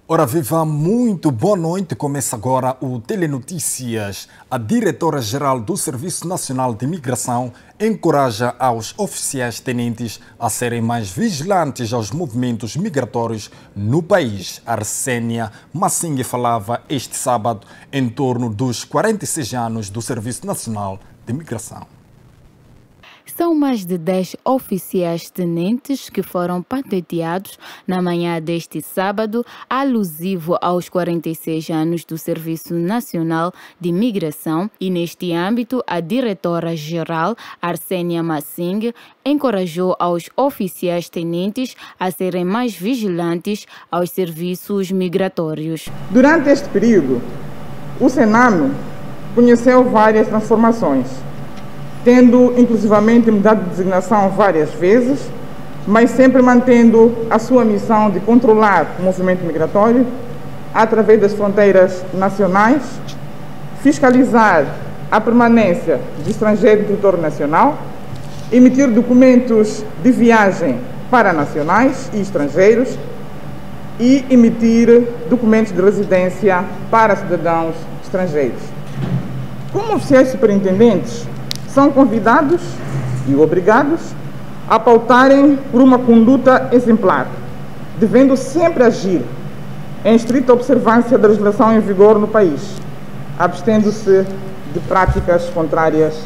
Ora viva, muito boa noite. Começa agora o Telenotícias. A diretora-geral do Serviço Nacional de Imigração encoraja aos oficiais tenentes a serem mais vigilantes aos movimentos migratórios no país. Arsénia Massingue falava este sábado em torno dos 46 anos do Serviço Nacional de Imigração. São mais de 10 oficiais tenentes que foram patenteados na manhã deste sábado, alusivo aos 46 anos do Serviço Nacional de Imigração, e neste âmbito a diretora-geral Arsénia Massingue encorajou aos oficiais tenentes a serem mais vigilantes aos serviços migratórios. Durante este período, o Sename conheceu várias transformações, tendo inclusivamente mudado de designação várias vezes, mas sempre mantendo a sua missão de controlar o movimento migratório através das fronteiras nacionais, fiscalizar a permanência de estrangeiros no território nacional, emitir documentos de viagem para nacionais e estrangeiros e emitir documentos de residência para cidadãos estrangeiros. Como oficiais superintendentes, são convidados e obrigados a pautarem por uma conduta exemplar, devendo sempre agir em estrita observância da legislação em vigor no país, abstendo-se de práticas contrárias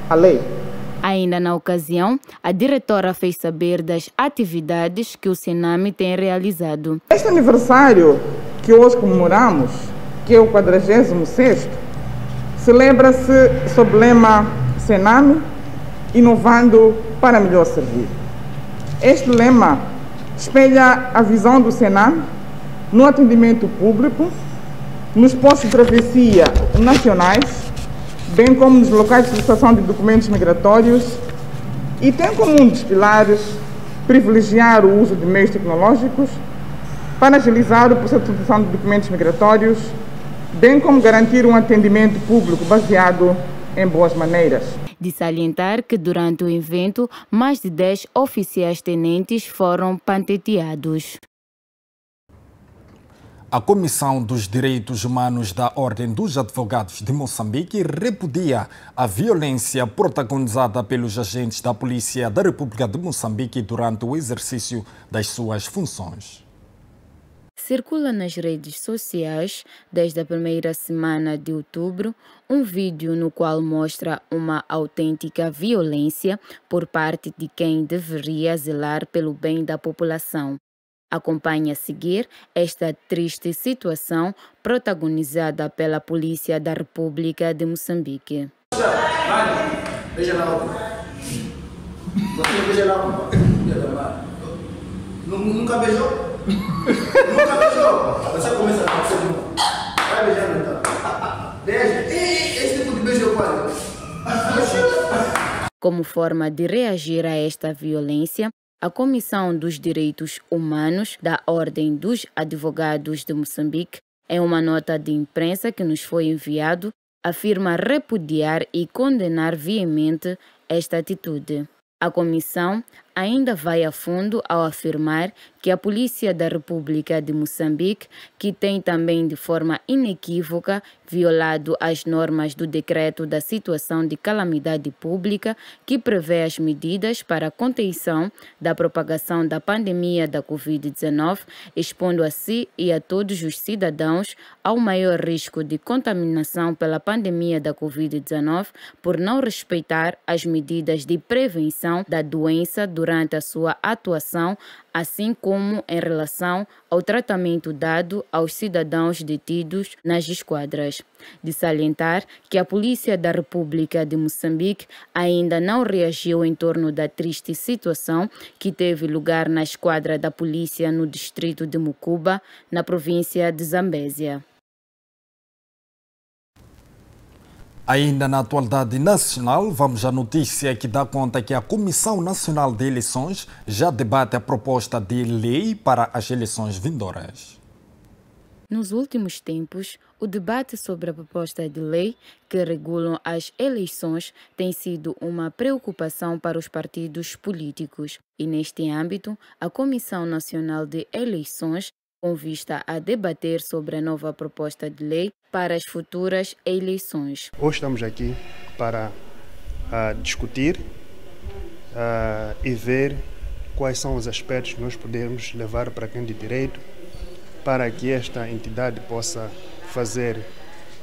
à lei. Ainda na ocasião, a diretora fez saber das atividades que o Sename tem realizado. Este aniversário que hoje comemoramos, que é o 46º, celebra-se sob o lema Sename, inovando para melhor servir. Este lema espelha a visão do Sename no atendimento público, nos postos de travessia nacionais, bem como nos locais de solicitação de documentos migratórios, e tem como um dos pilares privilegiar o uso de meios tecnológicos para agilizar o processo de solicitação de documentos migratórios, bem como garantir um atendimento público baseado em boas maneiras. De salientar que durante o evento, mais de 10 oficiais tenentes foram patenteados. A Comissão dos Direitos Humanos da Ordem dos Advogados de Moçambique repudia a violência protagonizada pelos agentes da Polícia da República de Moçambique durante o exercício das suas funções. Circula nas redes sociais, desde a primeira semana de outubro, um vídeo no qual mostra uma autêntica violência por parte de quem deveria zelar pelo bem da população. Acompanhe a seguir esta triste situação protagonizada pela Polícia da República de Moçambique. Beija na boca. Você beija na boca. Nunca beijou? Nunca beijou? Você começa a fazer. Vai beijando então. Beija. Esse tipo de beijo eu quase. Como forma de reagir a esta violência, a Comissão dos Direitos Humanos da Ordem dos Advogados de Moçambique, em uma nota de imprensa que nos foi enviado, afirma repudiar e condenar veemente esta atitude. A comissão ainda vai a fundo ao afirmar que a Polícia da República de Moçambique, que tem também de forma inequívoca violado as normas do Decreto da Situação de Calamidade Pública, que prevê as medidas para a contenção da propagação da pandemia da Covid-19, expondo a si e a todos os cidadãos ao maior risco de contaminação pela pandemia da Covid-19 por não respeitar as medidas de prevenção da doença durante a sua atuação, assim como em relação ao tratamento dado aos cidadãos detidos nas esquadras. De salientar que a Polícia da República de Moçambique ainda não reagiu em torno da triste situação que teve lugar na esquadra da polícia no distrito de Mucuba, na província de Zambésia. Ainda na atualidade nacional, vamos à notícia que dá conta que a Comissão Nacional de Eleições já debate a proposta de lei para as eleições vindouras. Nos últimos tempos, o debate sobre a proposta de lei que regulam as eleições tem sido uma preocupação para os partidos políticos. E neste âmbito, a Comissão Nacional de Eleições com vista a debater sobre a nova proposta de lei para as futuras eleições. Hoje estamos aqui para discutir e ver quais são os aspectos que nós podemos levar para quem de direito para que esta entidade possa fazer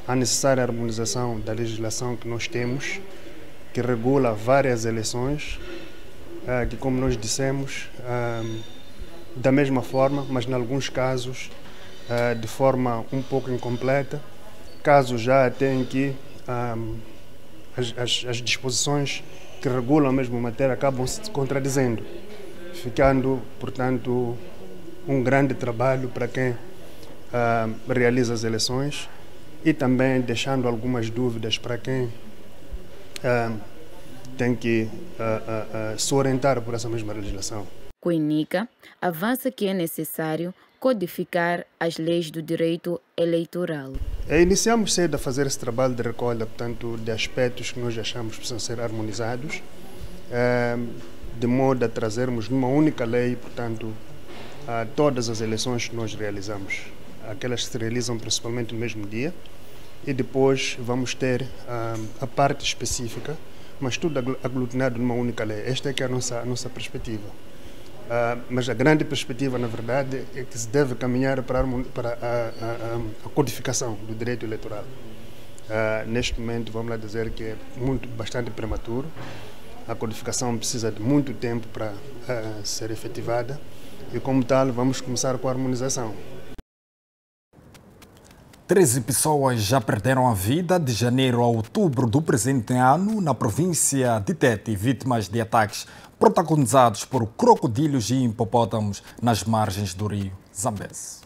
a necessária harmonização da legislação que nós temos, que regula várias eleições, que, como nós dissemos, da mesma forma, mas em alguns casos de forma um pouco incompleta, casos já têm que as disposições que regulam a mesma matéria acabam se contradizendo, ficando, portanto, um grande trabalho para quem realiza as eleições e também deixando algumas dúvidas para quem tem que se orientar por essa mesma legislação. Coinica avança que é necessário codificar as leis do direito eleitoral. Iniciamos cedo a fazer esse trabalho de recolha, portanto, de aspectos que nós achamos que precisam ser harmonizados, de modo a trazermos numa única lei, portanto, todas as eleições que nós realizamos, aquelas que se realizam principalmente no mesmo dia, e depois vamos ter a parte específica, mas tudo aglutinado numa única lei. Esta é que é a nossa perspectiva. Mas a grande perspectiva, na verdade, é que se deve caminhar para a codificação do direito eleitoral. Neste momento, vamos lá dizer que é bastante prematuro. A codificação precisa de muito tempo para ser efetivada e, como tal, vamos começar com a harmonização. 13 pessoas já perderam a vida de janeiro a outubro do presente ano na província de Tete, vítimas de ataques protagonizados por crocodilos e hipopótamos nas margens do rio Zambeze.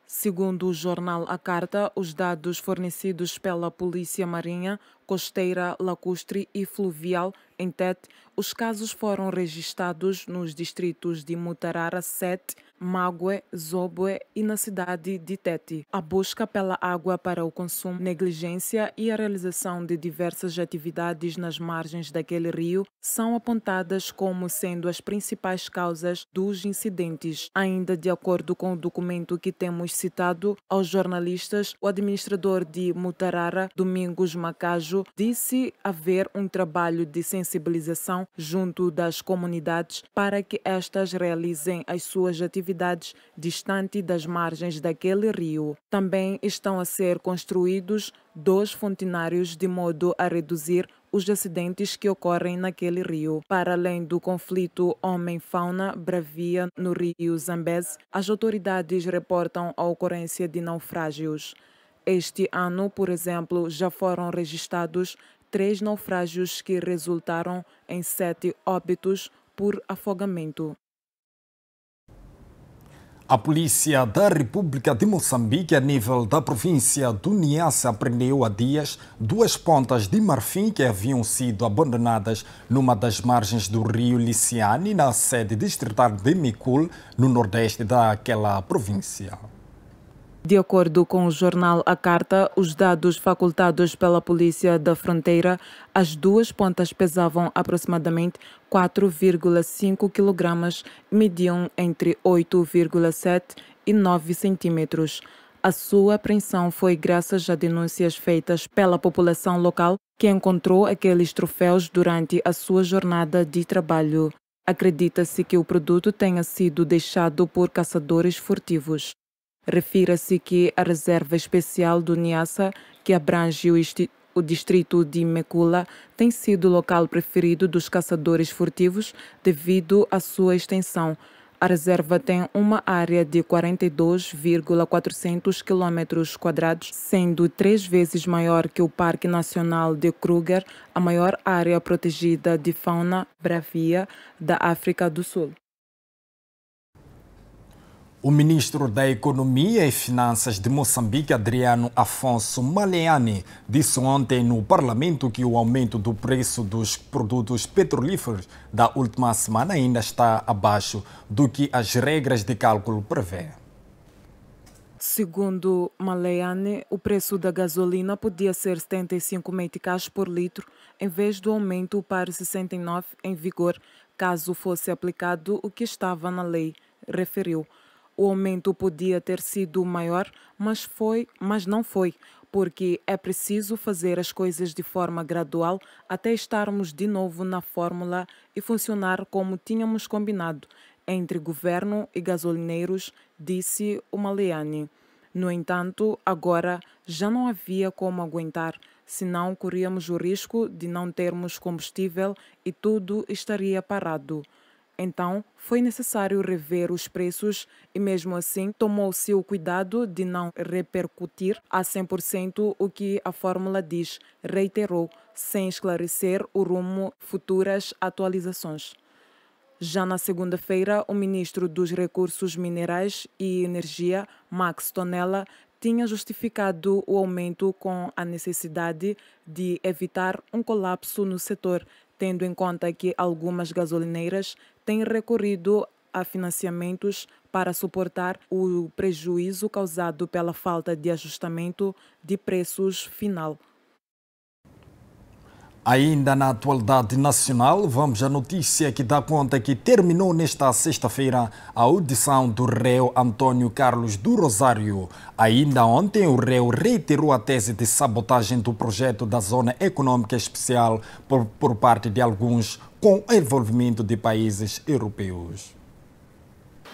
Segundo o jornal A Carta, os dados fornecidos pela Polícia Marinha, Costeira, Lacustre e Fluvial em Tete, os casos foram registrados nos distritos de Mutarara 7, Mague, Zobwe e na cidade de Tete. A busca pela água para o consumo, negligência e a realização de diversas atividades nas margens daquele rio são apontadas como sendo as principais causas dos incidentes. Ainda de acordo com o documento que temos citado aos jornalistas, o administrador de Mutarara, Domingos Macajo, disse haver um trabalho de sensibilização junto das comunidades para que estas realizem as suas atividades distante das margens daquele rio. Também estão a ser construídos 2 fontenários de modo a reduzir os acidentes que ocorrem naquele rio. Para além do conflito homem-fauna bravia no rio Zambeze, as autoridades reportam a ocorrência de naufrágios. Este ano, por exemplo, já foram registrados 3 naufrágios que resultaram em 7 óbitos por afogamento. A Polícia da República de Moçambique, a nível da província do Niassa, apreendeu há dias 2 pontas de marfim que haviam sido abandonadas numa das margens do rio Liciane, na sede distrital de Mekul, no nordeste daquela província. De acordo com o jornal A Carta, os dados facultados pela Polícia da Fronteira, as 2 pontas pesavam aproximadamente 4,5 kg e mediam entre 8,7 e 9 centímetros. A sua apreensão foi graças a denúncias feitas pela população local que encontrou aqueles troféus durante a sua jornada de trabalho. Acredita-se que o produto tenha sido deixado por caçadores furtivos. Refira-se que a Reserva Especial do Niassa, que abrange o distrito de Mekula, tem sido o local preferido dos caçadores furtivos devido à sua extensão. A reserva tem uma área de 42,400 km², sendo 3 vezes maior que o Parque Nacional de Kruger, a maior área protegida de fauna bravia da África do Sul. O ministro da Economia e Finanças de Moçambique, Adriano Afonso Maleani, disse ontem no Parlamento que o aumento do preço dos produtos petrolíferos da última semana ainda está abaixo do que as regras de cálculo prevê. Segundo Maleani, o preço da gasolina podia ser 75 meticais por litro, em vez do aumento para 69 em vigor, caso fosse aplicado o que estava na lei, referiu. O aumento podia ter sido maior, mas não foi, porque é preciso fazer as coisas de forma gradual até estarmos de novo na fórmula e funcionar como tínhamos combinado entre governo e gasolineiros, disse o Maleani. No entanto, agora já não havia como aguentar, senão corríamos o risco de não termos combustível e tudo estaria parado. Então, foi necessário rever os preços e, mesmo assim, tomou-se o cuidado de não repercutir a 100% o que a fórmula diz, reiterou, sem esclarecer o rumo futuras atualizações. Já na segunda-feira, o ministro dos Recursos Minerais e Energia, Max Tonella, tinha justificado o aumento com a necessidade de evitar um colapso no setor, tendo em conta que algumas gasolineiras têm recorrido a financiamentos para suportar o prejuízo causado pela falta de ajustamento de preços final. Ainda na atualidade nacional, vamos à notícia que dá conta que terminou nesta sexta-feira a audição do réu Antônio Carlos do Rosário. Ainda ontem, o réu reiterou a tese de sabotagem do projeto da Zona Econômica Especial por parte de alguns com envolvimento de países europeus.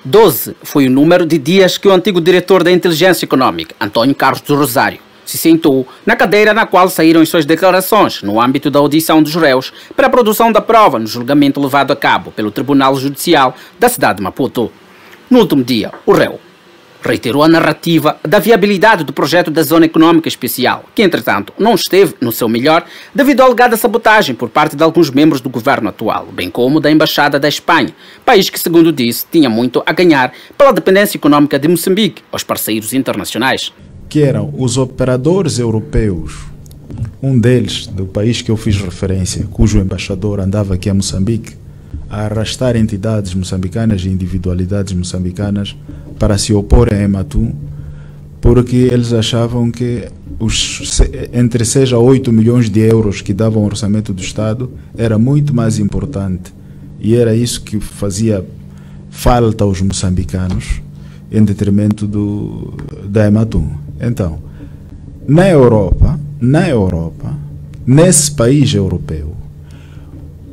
12 foi o número de dias que o antigo diretor da Inteligência Econômica, Antônio Carlos do Rosário, se sentou na cadeira na qual saíram as suas declarações no âmbito da audição dos réus para a produção da prova no julgamento levado a cabo pelo Tribunal Judicial da cidade de Maputo. No último dia, o réu reiterou a narrativa da viabilidade do projeto da Zona Econômica Especial, que, entretanto, não esteve no seu melhor devido à alegada sabotagem por parte de alguns membros do governo atual, bem como da Embaixada da Espanha, país que, segundo disse, tinha muito a ganhar pela dependência econômica de Moçambique aos parceiros internacionais. Que eram os operadores europeus, um deles, do país que eu fiz referência, cujo embaixador andava aqui a Moçambique, a arrastar entidades moçambicanas e individualidades moçambicanas para se oporem a Ematum, porque eles achavam que entre 6 a 8 milhões de euros que davam ao orçamento do Estado era muito mais importante, e era isso que fazia falta aos moçambicanos em detrimento da Ematum. Então, na Europa, nesse país europeu,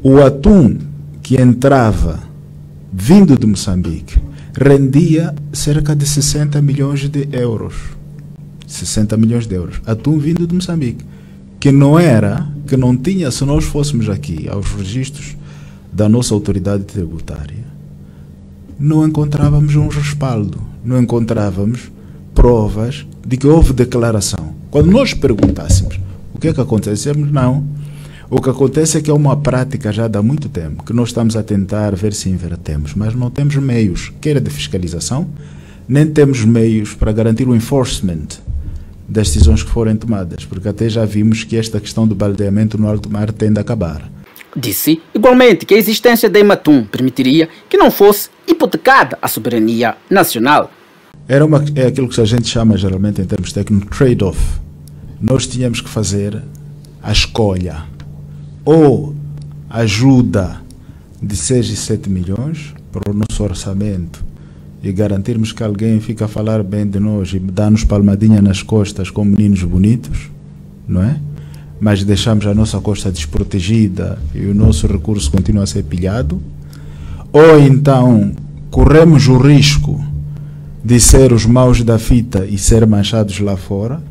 o atum que entrava vindo de Moçambique rendia cerca de 60 milhões de euros. 60 milhões de euros. Atum vindo de Moçambique. Que não tinha, se nós fôssemos aqui aos registros da nossa autoridade tributária, não encontrávamos um respaldo, não encontrávamos provas de que houve declaração. Quando nós perguntássemos o que é que acontece, não. O que acontece é que é uma prática já há muito tempo, que nós estamos a tentar ver se invertemos, mas não temos meios, quer de fiscalização, nem temos meios para garantir o enforcement das decisões que forem tomadas, porque até já vimos que esta questão do baldeamento no alto mar tende a acabar. Disse, igualmente, que a existência da Ematum permitiria que não fosse hipotecada a soberania nacional. É aquilo que a gente chama, geralmente, em termos técnicos, trade-off. Nós tínhamos que fazer a escolha, ou ajuda de 6 e 7 milhões para o nosso orçamento e garantirmos que alguém fica a falar bem de nós e dá-nos palmadinha nas costas como meninos bonitos, não é? Mas deixamos a nossa costa desprotegida e o nosso recurso continua a ser pilhado, ou então corremos o risco de ser os maus da fita e ser manchados lá fora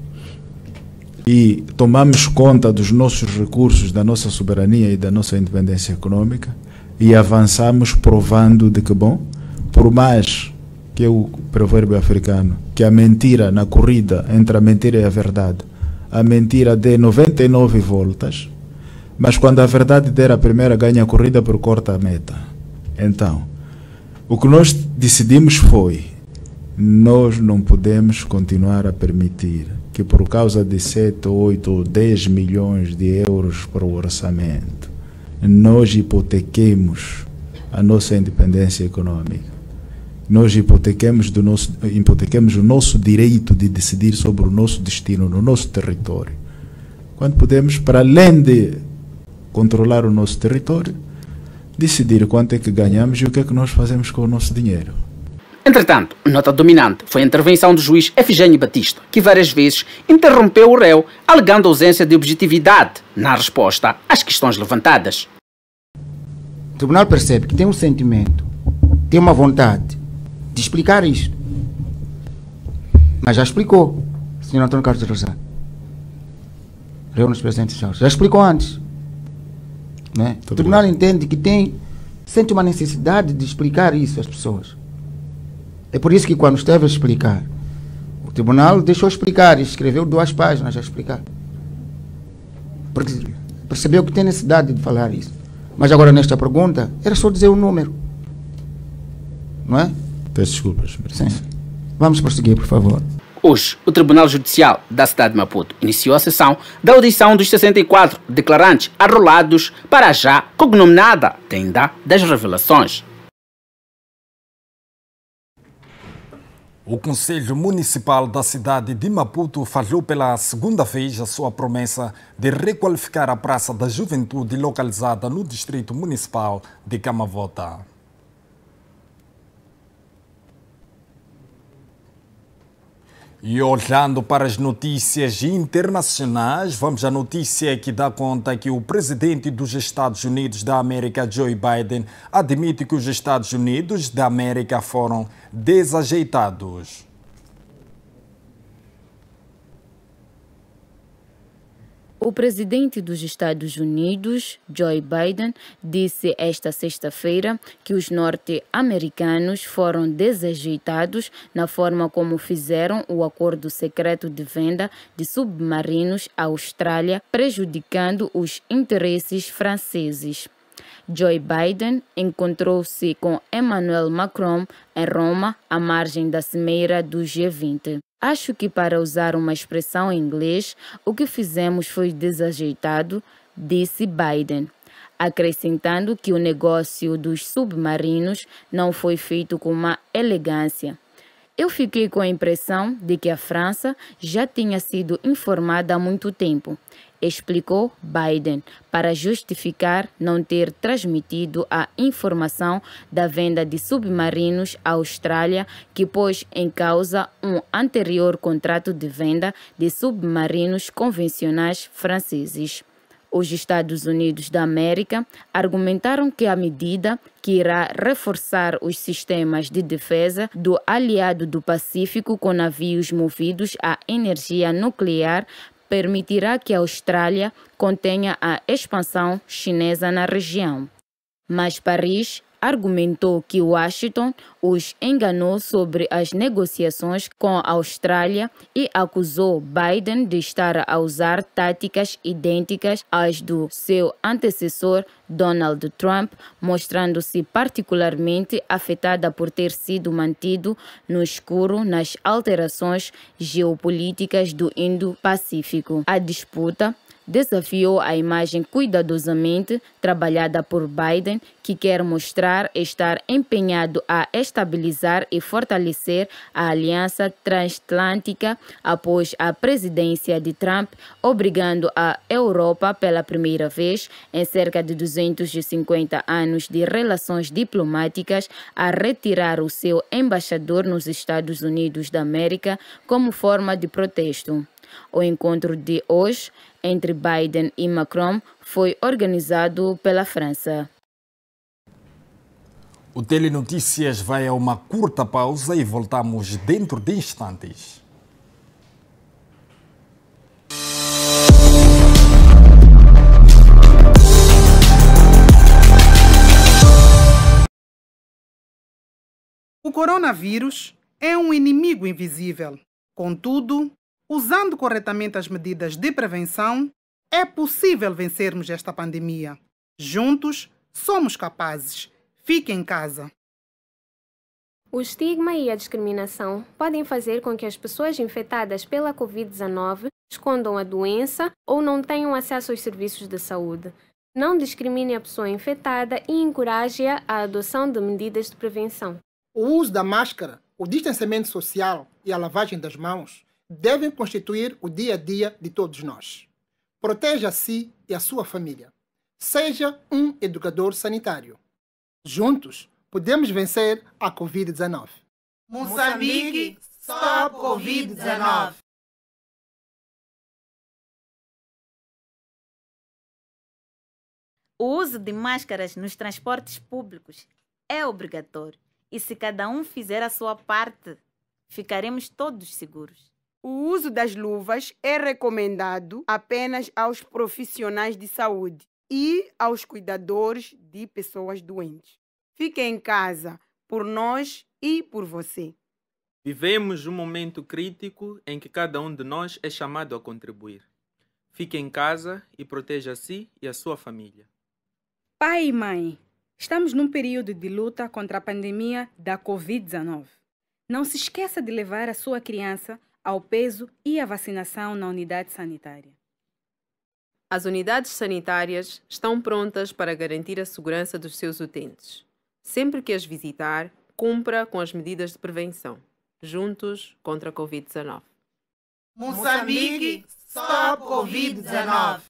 e tomamos conta dos nossos recursos, da nossa soberania e da nossa independência econômica e avançamos provando de que, bom, por mais que é o provérbio africano, que a mentira na corrida entre a mentira e a verdade, a mentira dê 99 voltas, mas quando a verdade der a primeira, ganha a corrida por corta a meta. Então, o que nós decidimos foi: nós não podemos continuar a permitir que por causa de 7, 8 ou 10 milhões de euros para o orçamento, nós hipotequemos a nossa independência econômica. Nós hipotequemos o nosso direito de decidir sobre o nosso destino no nosso território. Quando podemos, para além de controlar o nosso território, decidir quanto é que ganhamos e o que é que nós fazemos com o nosso dinheiro. Entretanto, nota dominante foi a intervenção do juiz Efigênio Batista, que várias vezes interrompeu o réu, alegando ausência de objetividade na resposta às questões levantadas. O tribunal percebe que tem um sentimento, tem uma vontade de explicar isto. Mas já explicou, Sr. Antônio Carlos Rosário. Réu nos presentes já explicou antes. Né? O tribunal entende que sente uma necessidade de explicar isso às pessoas. É por isso que quando esteve a explicar, o tribunal deixou explicar e escreveu 2 páginas a explicar. Porque percebeu que tem necessidade de falar isso. Mas agora nesta pergunta, era só dizer o número. Não é? Peço desculpas. Sim. Vamos prosseguir, por favor. Hoje, o Tribunal Judicial da cidade de Maputo iniciou a sessão da audição dos 64 declarantes arrolados para a já cognominada Tenda das Revelações. O Conselho Municipal da cidade de Maputo falhou pela segunda vez a sua promessa de requalificar a Praça da Juventude localizada no Distrito Municipal de Camavota. E olhando para as notícias internacionais, vamos à notícia que dá conta que o presidente dos Estados Unidos da América, Joe Biden, admite que os Estados Unidos da América foram desajeitados. O presidente dos Estados Unidos, Joe Biden, disse esta sexta-feira que os norte-americanos foram desajeitados na forma como fizeram o acordo secreto de venda de submarinos à Austrália, prejudicando os interesses franceses. Joe Biden encontrou-se com Emmanuel Macron em Roma, à margem da cimeira do G20. Acho que, para usar uma expressão em inglês, o que fizemos foi desajeitado, disse Biden, acrescentando que o negócio dos submarinos não foi feito com uma elegância. Eu fiquei com a impressão de que a França já tinha sido informada há muito tempo, explicou Biden, para justificar não ter transmitido a informação da venda de submarinos à Austrália, que pôs em causa um anterior contrato de venda de submarinos convencionais franceses. Os Estados Unidos da América argumentaram que a medida, que irá reforçar os sistemas de defesa do aliado do Pacífico com navios movidos à energia nuclear, permitirá que a Austrália contenha a expansão chinesa na região. Mas Paris argumentou que Washington os enganou sobre as negociações com a Austrália e acusou Biden de estar a usar táticas idênticas às do seu antecessor Donald Trump, mostrando-se particularmente afetada por ter sido mantido no escuro nas alterações geopolíticas do Indo-Pacífico. A disputa desafiou a imagem cuidadosamente trabalhada por Biden, que quer mostrar estar empenhado a estabilizar e fortalecer a aliança transatlântica após a presidência de Trump, obrigando a Europa pela primeira vez em cerca de 250 anos de relações diplomáticas a retirar o seu embaixador nos Estados Unidos da América como forma de protesto. O encontro de hoje entre Biden e Macron foi organizado pela França. O Telenotícias vai a uma curta pausa e voltamos dentro de instantes. O coronavírus é um inimigo invisível. Contudo, usando corretamente as medidas de prevenção, é possível vencermos esta pandemia. Juntos, somos capazes. Fique em casa. O estigma e a discriminação podem fazer com que as pessoas infectadas pela Covid-19 escondam a doença ou não tenham acesso aos serviços de saúde. Não discrimine a pessoa infectada e encoraje-a à adoção de medidas de prevenção. O uso da máscara, o distanciamento social e a lavagem das mãos devem constituir o dia a dia de todos nós. Proteja a si e a sua família. Seja um educador sanitário. Juntos, podemos vencer a Covid-19. Moçambique, stop Covid-19. O uso de máscaras nos transportes públicos é obrigatório e se cada um fizer a sua parte, ficaremos todos seguros. O uso das luvas é recomendado apenas aos profissionais de saúde e aos cuidadores de pessoas doentes. Fique em casa por nós e por você. Vivemos um momento crítico em que cada um de nós é chamado a contribuir. Fique em casa e proteja a si e a sua família. Pai e mãe, estamos num período de luta contra a pandemia da Covid-19. Não se esqueça de levar a sua criança ao peso e à vacinação na unidade sanitária. As unidades sanitárias estão prontas para garantir a segurança dos seus utentes. Sempre que as visitar, cumpra com as medidas de prevenção. Juntos contra a Covid-19. Moçambique, stop Covid-19.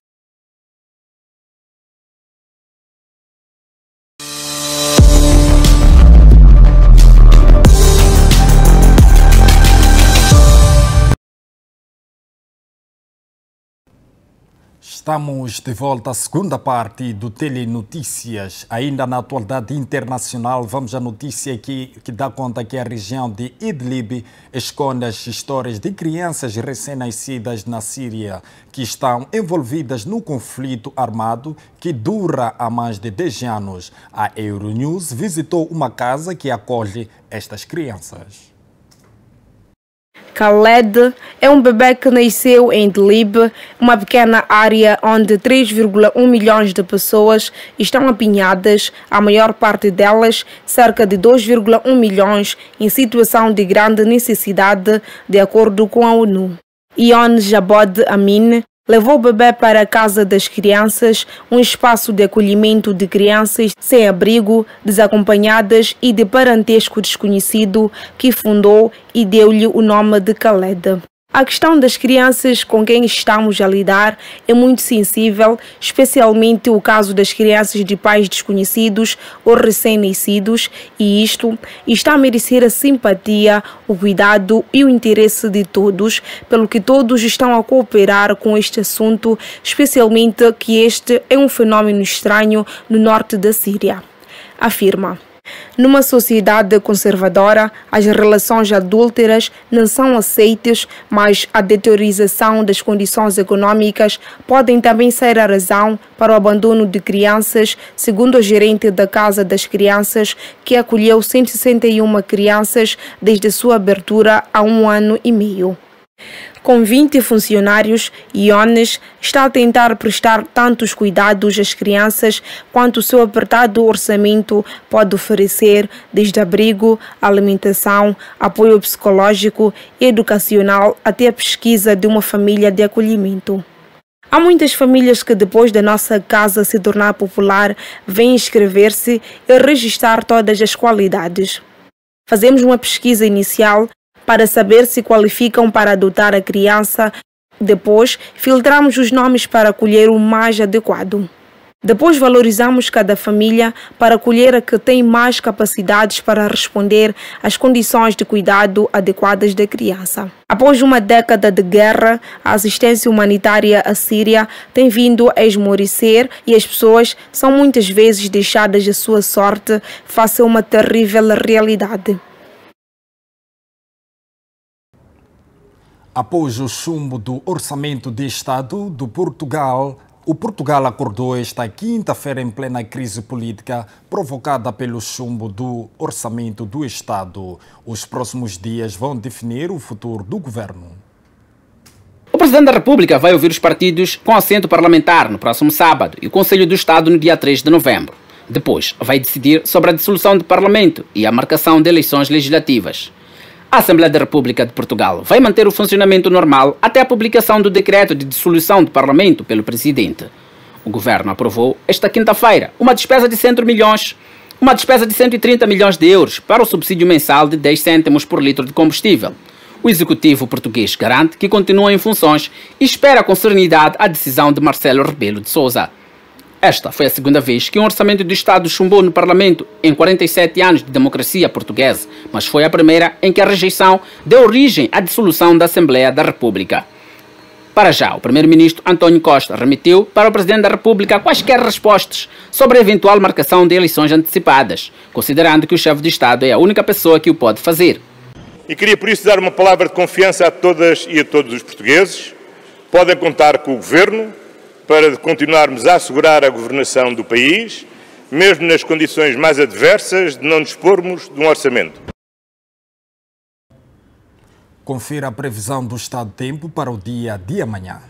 Estamos de volta à segunda parte do Telenotícias. Ainda na atualidade internacional, vamos à notícia que dá conta que a região de Idlib esconde as histórias de crianças recém-nascidas na Síria que estão envolvidas no conflito armado que dura há mais de 10 anos. A Euronews visitou uma casa que acolhe estas crianças. Khaled é um bebê que nasceu em Idlib, uma pequena área onde 3,1 milhões de pessoas estão apinhadas, a maior parte delas, cerca de 2,1 milhões, em situação de grande necessidade, de acordo com a ONU. Ion Jabod Amin levou o bebê para a Casa das Crianças, um espaço de acolhimento de crianças sem abrigo, desacompanhadas e de parentesco desconhecido, que fundou e deu-lhe o nome de Khaled. A questão das crianças com quem estamos a lidar é muito sensível, especialmente o caso das crianças de pais desconhecidos ou recém-nascidos, e isto está a merecer a simpatia, o cuidado e o interesse de todos, pelo que todos estão a cooperar com este assunto, especialmente que este é um fenômeno estranho no norte da Síria, afirma. Numa sociedade conservadora, as relações adúlteras não são aceitas, mas a deteriorização das condições econômicas podem também ser a razão para o abandono de crianças, segundo o gerente da Casa das Crianças, que acolheu 161 crianças desde sua abertura há 1 ano e meio. Com 20 funcionários, Iones está a tentar prestar tantos cuidados às crianças quanto o seu apertado orçamento pode oferecer, desde abrigo, alimentação, apoio psicológico e educacional até a pesquisa de uma família de acolhimento. Há muitas famílias que, depois da nossa casa se tornar popular, vêm inscrever-se e registrar todas as qualidades. Fazemos uma pesquisa inicial para saber se qualificam para adotar a criança. Depois, filtramos os nomes para acolher o mais adequado. Depois, valorizamos cada família para acolher a que tem mais capacidades para responder às condições de cuidado adequadas da criança. Após uma década de guerra, a assistência humanitária à Síria tem vindo a esmorecer e as pessoas são muitas vezes deixadas à sua sorte face a uma terrível realidade. Após o chumbo do Orçamento de Estado do Portugal, o Portugal acordou esta quinta-feira em plena crise política provocada pelo chumbo do Orçamento do Estado. Os próximos dias vão definir o futuro do governo. O Presidente da República vai ouvir os partidos com assento parlamentar no próximo sábado e o Conselho do Estado no dia 3 de novembro. Depois, vai decidir sobre a dissolução do Parlamento e a marcação de eleições legislativas. A Assembleia da República de Portugal vai manter o funcionamento normal até a publicação do decreto de dissolução do Parlamento pelo Presidente. O Governo aprovou esta quinta-feira uma despesa de 130 milhões de euros para o subsídio mensal de 10 cêntimos por litro de combustível. O Executivo português garante que continua em funções e espera com serenidade a decisão de Marcelo Rebelo de Sousa. Esta foi a segunda vez que um orçamento do Estado chumbou no Parlamento em 47 anos de democracia portuguesa, mas foi a primeira em que a rejeição deu origem à dissolução da Assembleia da República. Para já, o primeiro-ministro António Costa remeteu para o presidente da República quaisquer respostas sobre a eventual marcação de eleições antecipadas, considerando que o chefe de Estado é a única pessoa que o pode fazer. E queria por isso dar uma palavra de confiança a todas e a todos os portugueses. Podem contar com o Governo para continuarmos a assegurar a governação do país, mesmo nas condições mais adversas de não dispormos de um orçamento. Confira a previsão do estado do tempo para o dia de amanhã.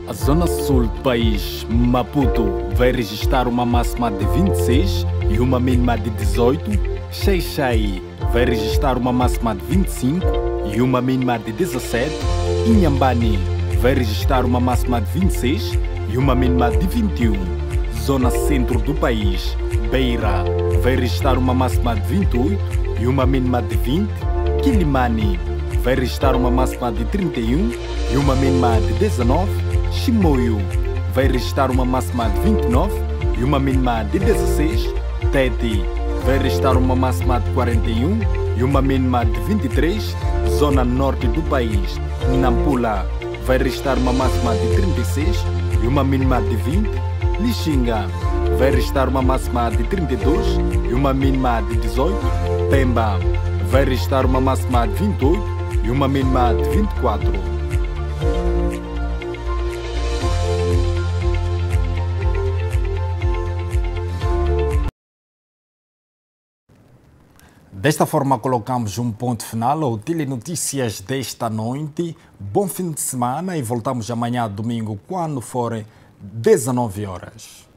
A zona sul do país, Maputo, vai registrar uma máxima de 26 e uma mínima de 18. Xai-Xai vai registrar uma máxima de 25 e uma mínima de 17. Inhambane vai registrar uma máxima de 26 e uma mínima de 21. Zona centro do país, Beira vai registrar uma máxima de 28 e uma mínima de 20. Quilimane vai registrar uma máxima de 31 e uma mínima de 19. Chimoio vai registrar uma máxima de 29 e uma mínima de 16. Tete vai registrar uma máxima de 41 e uma mínima de 23. Zona norte do país, Nampula vai registrar uma máxima de 36 e uma mínima de 20. Lixinga vai registrar uma máxima de 32 e uma mínima de 18. Pemba vai registrar uma máxima de 28 e uma mínima de 24. Desta forma, colocamos um ponto final ao Telenotícias desta noite. Bom fim de semana e voltamos amanhã, domingo, quando forem 19 horas.